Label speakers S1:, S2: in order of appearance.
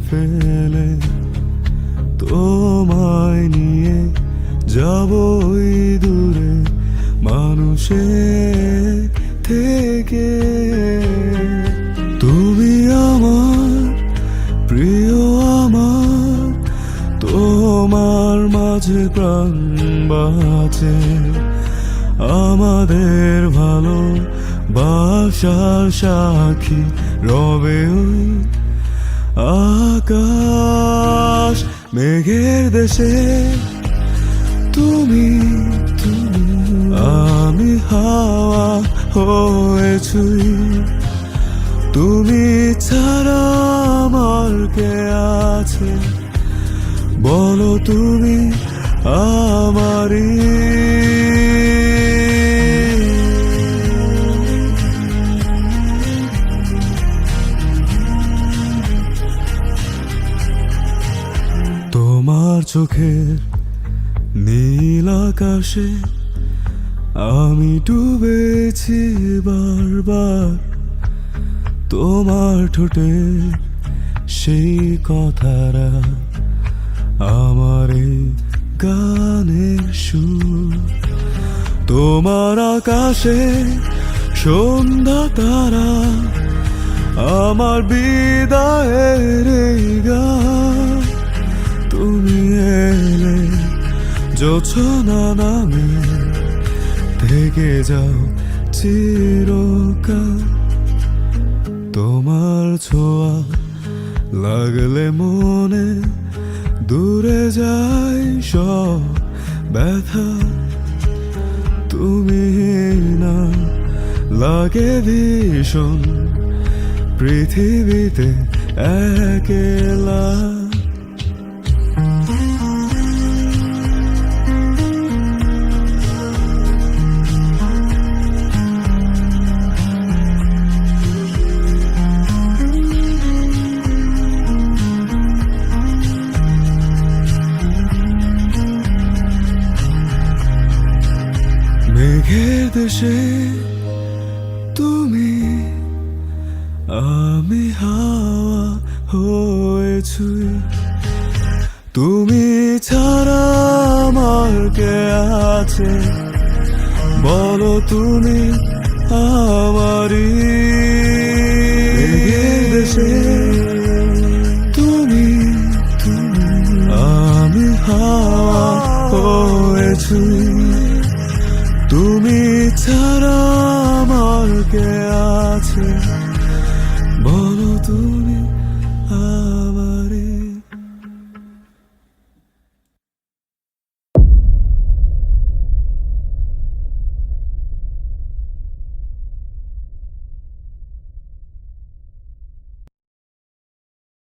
S1: ফেলে তোমায় নিয়ে যাবই দূরে মানুষের থেকে। তুমি আমার প্রিয়, আমার তোমার মাঝে প্রাণ বাঁচে। আমাদের ভালো বাসার সাক্ষী রবে ওই আকাশ মেঘের দেশে। তুমি আমি হাওয়া হয়েছি, তুমি ছাড়া আমার কে আছে বলো, তুমি আমারই। তোমার চোখের নীল আকাশে আমি ডুবেছি বারবার, তোমার ঠোঁটে সেই কথারা আমার এই গানের সুর। তোমার আকাশে সন্ধ্যা তারা আমার বিদায়ের এই গান। তুমি এলে জোছনা নামে থেকে যাও চিরকাল। তোমার ছোঁয়া লাগলে মনে দূরে যায় সব ব্যথা। তুমি না লাগে ভীষণ পৃথিবীতে একলা। মেঘের দেশে তুমি আমি হাওয়া হয়েছি, তুমি ছাড়া আমার কে আছে বলো, তুমি আমারই। মেঘের দেশে তুমি আমি হাওয়া হয়েছি, তুমি ছাড়া আমার কে আছে বলো, তুমি